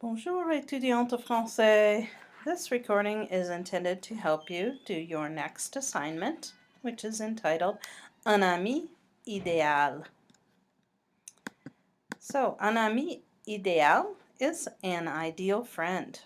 Bonjour, étudiante français. This recording is intended to help you do your next assignment, which is entitled Un ami idéal. So, un ami idéal is an ideal friend.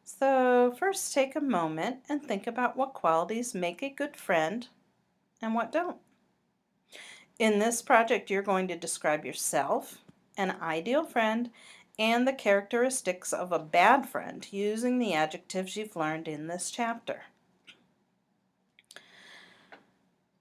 So, first take a moment and think about what qualities make a good friend and what don't. In this project, you're going to describe yourself, an ideal friend, and the characteristics of a bad friend using the adjectives you've learned in this chapter.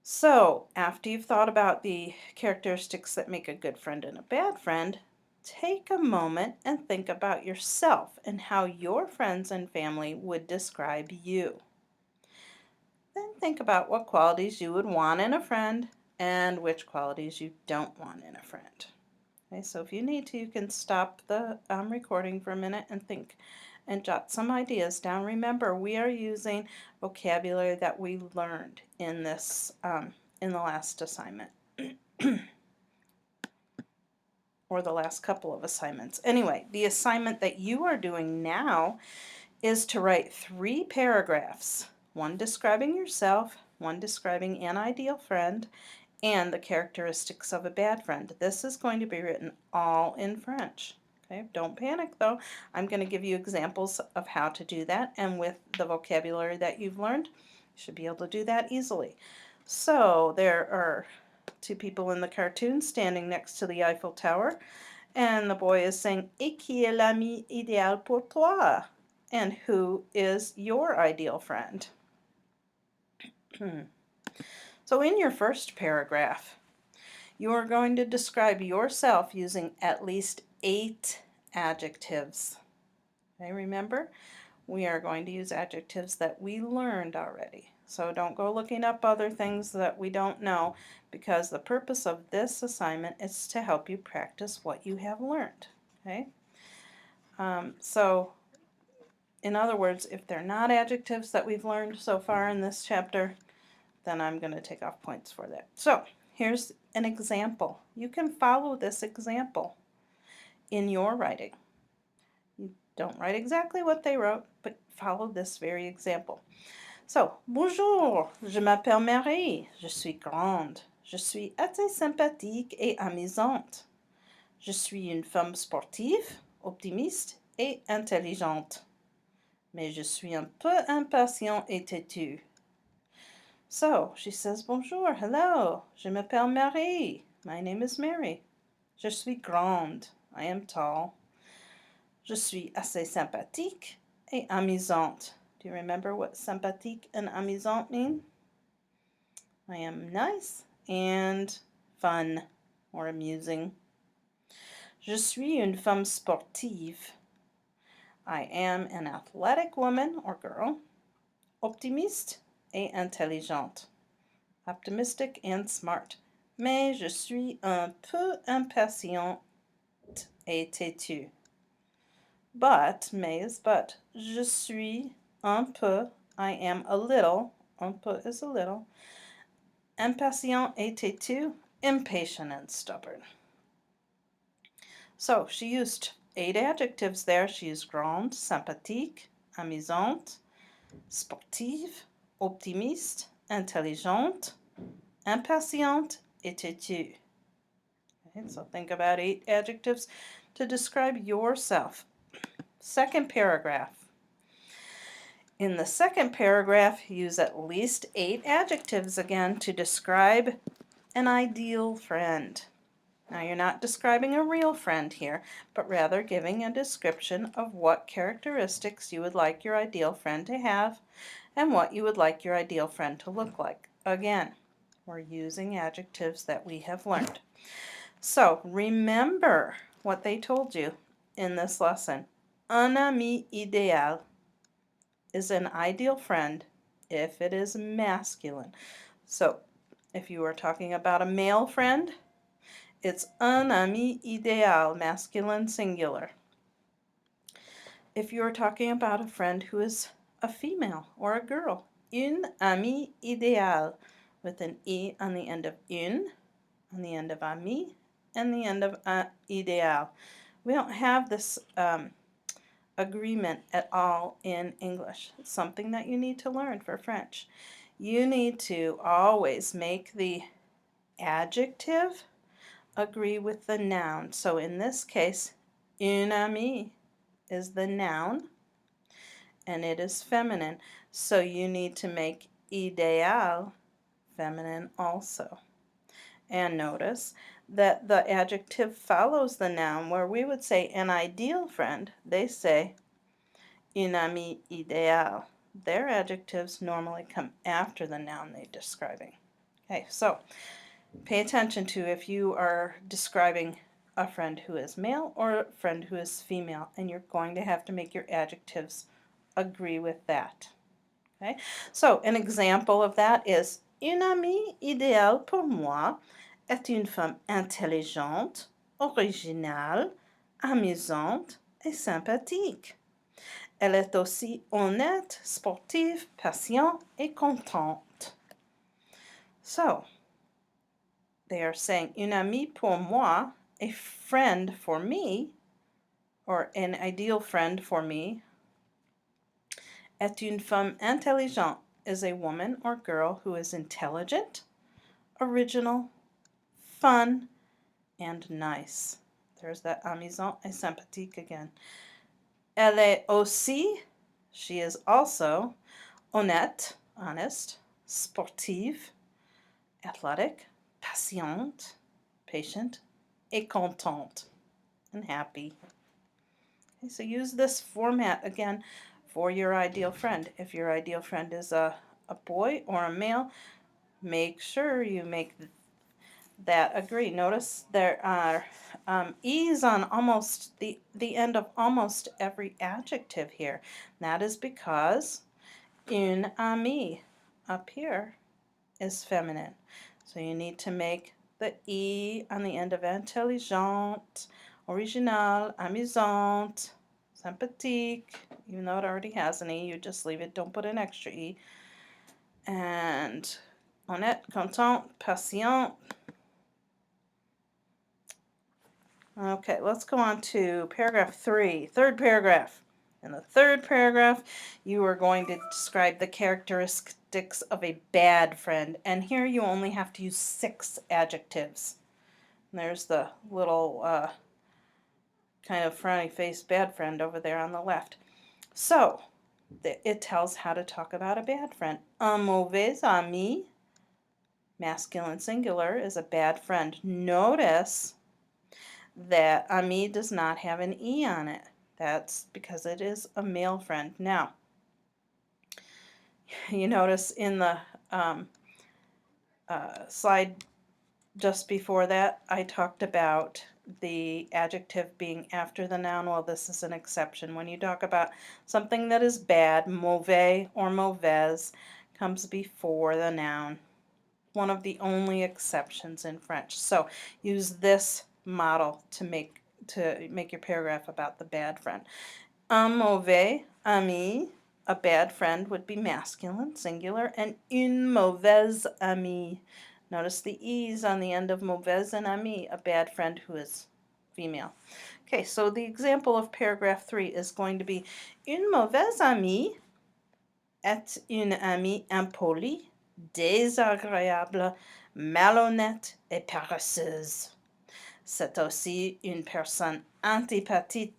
So, after you've thought about the characteristics that make a good friend and a bad friend, take a moment and think about yourself and how your friends and family would describe you. Then think about what qualities you would want in a friend and which qualities you don't want in a friend. Okay, so if you need to, you can stop the recording for a minute and think and jot some ideas down. Remember, we are using vocabulary that we learned in this in the last assignment or the last couple of assignments. Anyway, the assignment that you are doing now is to write 3 paragraphs, one describing yourself, one describing an ideal friend, and the characteristics of a bad friend. This is going to be written all in French. Okay, don't panic though. I'm going to give you examples of how to do that, and with the vocabulary that you've learned, you should be able to do that easily. So there are 2 people in the cartoon standing next to the Eiffel Tower, and the boy is saying, "Et qui est l'ami idéal pour toi?" And who is your ideal friend? So in your first paragraph, you are going to describe yourself using at least 8 adjectives. Okay, remember, we are going to use adjectives that we learned already. So don't go looking up other things that we don't know, because the purpose of this assignment is to help you practice what you have learned. Okay? So in other words, if they're not adjectives that we've learned so far in this chapter, then I'm going to take off points for that. So here's an example. You can follow this example in your writing. You don't write exactly what they wrote, but follow this very example. So, bonjour, je m'appelle Marie, je suis grande, je suis assez sympathique et amusante. Je suis une femme sportive, optimiste et intelligente. Mais je suis un peu impatient et têtue. So she says, bonjour, hello, je m'appelle Marie. My name is Mary. Je suis grande. I am tall. Je suis assez sympathique et amusante. Do you remember what sympathique and amusante mean? I am nice and fun or amusing. Je suis une femme sportive. I am an athletic woman or girl. Optimiste et intelligente. Optimistic and smart. Mais je suis un peu impatiente et têtue. But, mais is but. Je suis un peu, I am a little, un peu is a little, impatient et têtue, impatient and stubborn. So she used 8 adjectives there. She used grande, sympathique, amusante, sportive, optimiste, intelligente, impatiente, et têtue. Okay, so think about 8 adjectives to describe yourself. Second paragraph. In the second paragraph, use at least 8 adjectives again to describe an ideal friend. Now, you're not describing a real friend here, but rather giving a description of what characteristics you would like your ideal friend to have and what you would like your ideal friend to look like. Again, we're using adjectives that we have learned. So, remember what they told you in this lesson. Un ami idéal is an ideal friend if it is masculine. So, if you are talking about a male friend, it's un ami idéal, masculine singular. If you are talking about a friend who is a female or a girl, une amie idéale, with an E on the end of une, on the end of ami, and the end of idéal, We don't have this agreement at all in English. It's something that you need to learn for French. You need to always make the adjective agree with the noun. So in this case, une amie is the noun and it is feminine. So you need to make idéal feminine also. And notice that the adjective follows the noun. Where we would say an ideal friend, they say une amie idéale. Their adjectives normally come after the noun they're describing. Okay, so pay attention to if you are describing a friend who is male or a friend who is female, and you're going to have to make your adjectives agree with that. Okay, so an example of that is une amie idéale pour moi est une femme intelligente, originale, amusante et sympathique. Elle est aussi honnête, sportive, patiente et contente. So, they are saying une amie pour moi, a friend for me, or an ideal friend for me, est une femme intelligente, is a woman or girl who is intelligent, original, fun, and nice. There's that amusant et sympathique again. Elle est aussi, she is also, honnête, honest, sportive, athletic, patiente, patient, et contente, and happy. Okay, so use this format again for your ideal friend. If your ideal friend is a boy or a male, make sure you make that agree. Notice there are E's on almost the end of almost every adjective here. That is because une amie up here is feminine. So you need to make the E on the end of intelligente, original, amusante, sympathique. Even though it already has an E, you just leave it, don't put an extra E. And honnête, content, patient. Okay, let's go on to paragraph 3, third paragraph. In the third paragraph, you are going to describe the characteristics of a bad friend. And here you only have to use 6 adjectives. And there's the little kind of frowny faced bad friend over there on the left. So, it tells how to talk about a bad friend. Un mauvais ami, masculine singular, is a bad friend. Notice that ami does not have an E on it. That's because it is a male friend. Now, you notice in the slide just before that, I talked about the adjective being after the noun. Well, this is an exception. When you talk about something that is bad, mauvais or mauvaise comes before the noun. One of the only exceptions in French. So use this model to make your paragraph about the bad friend. Un mauvais ami, a bad friend, would be masculine, singular, and une mauvaise amie. Notice the E's on the end of mauvaise and amie, a bad friend who is female. Okay, so the example of paragraph 3 is going to be une mauvaise amie est une amie impolie, désagréable, malhonnête et paresseuse. C'est aussi une personne antipathique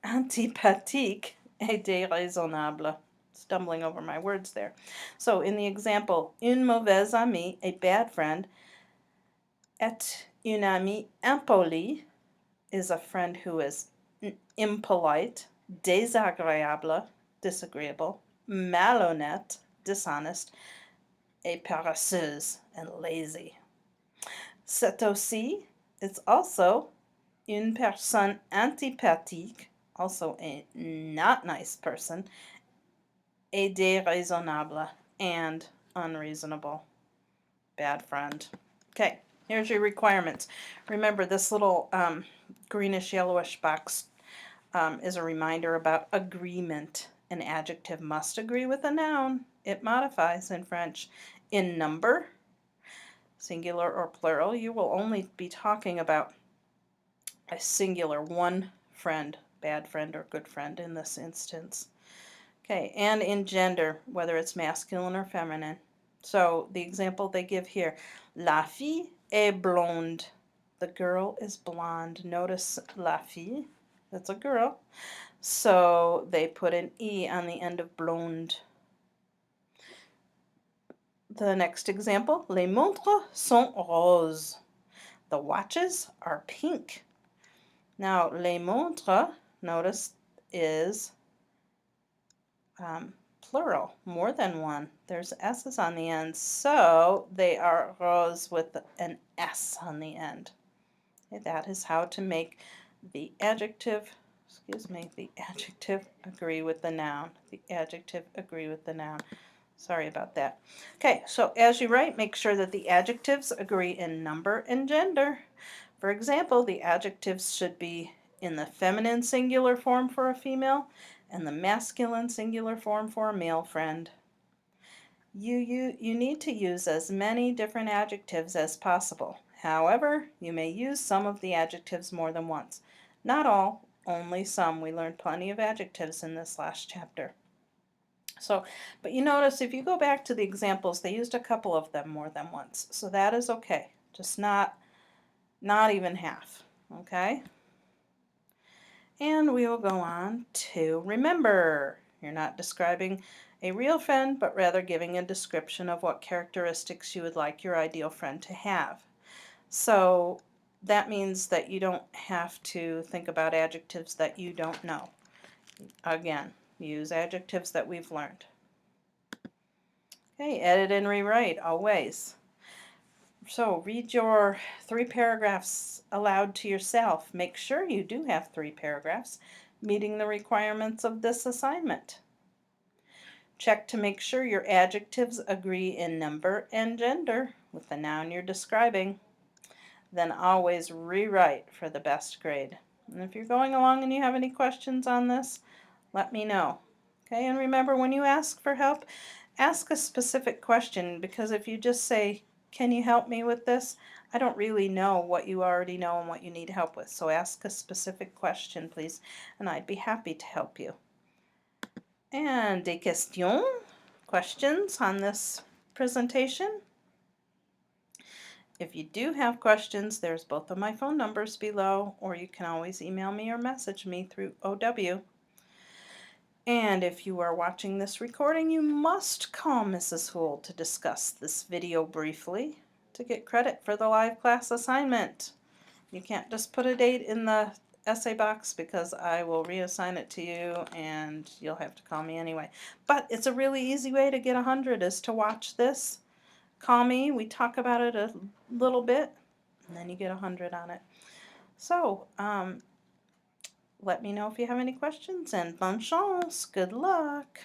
et déraisonnable. Stumbling over my words there. So in the example, une mauvaise amie, a bad friend, est une amie impolie, is a friend who is impolite, désagréable, disagreeable, malhonnête, dishonest, et paresseuse, and lazy. C'est aussi, it's also, une personne antipathique, also a not nice person, et déraisonnable, and unreasonable. Bad friend. Okay, here's your requirements. Remember, this little greenish yellowish box is a reminder about agreement. An adjective must agree with a noun. It modifies in French. In number, singular or plural, you will only be talking about a singular, one friend, bad friend or good friend in this instance. Okay, and in gender, whether it's masculine or feminine. So the example they give here, la fille est blonde. The girl is blonde. Notice la fille, that's a girl. So they put an E on the end of blonde. The next example, les montres sont roses. The watches are pink. Now, les montres, notice, is plural, more than one. There's S's on the end, so they are rose with an S on the end. Okay, that is how to make the adjective, the adjective agree with the noun. The adjective agree with the noun. Sorry about that. Okay, so as you write, make sure that the adjectives agree in number and gender. For example, the adjectives should be in the feminine singular form for a female and the masculine singular form for a male friend. You need to use as many different adjectives as possible. However, you may use some of the adjectives more than once. Not all, only some. We learned plenty of adjectives in this last chapter. So, but you notice if you go back to the examples, they used a couple of them more than once. So that is okay. Just not even half, okay? And we will go on to remember. You're not describing a real friend, but rather giving a description of what characteristics you would like your ideal friend to have. So that means that you don't have to think about adjectives that you don't know. Again, use adjectives that we've learned. Okay, edit and rewrite always. So read your 3 paragraphs aloud to yourself. Make sure you do have 3 paragraphs meeting the requirements of this assignment. Check to make sure your adjectives agree in number and gender with the noun you're describing. Then always rewrite for the best grade. And if you're going along and you have any questions on this, let me know. Okay, and remember, when you ask for help, ask a specific question, because if you just say, "Can you help me with this?" I don't really know what you already know and what you need help with. So ask a specific question, please, and I'd be happy to help you. And des questions, questions on this presentation? If you do have questions, there's both of my phone numbers below, or you can always email me or message me through OW. And if you are watching this recording, you must call Mrs. Houle to discuss this video briefly to get credit for the live class assignment. You can't just put a date in the essay box, because I will reassign it to you and you'll have to call me anyway. But it's a really easy way to get 100 is to watch this. Call me, we talk about it a little bit, and then you get 100 on it. So, let me know if you have any questions, and bonne chance, good luck,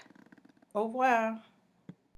au revoir.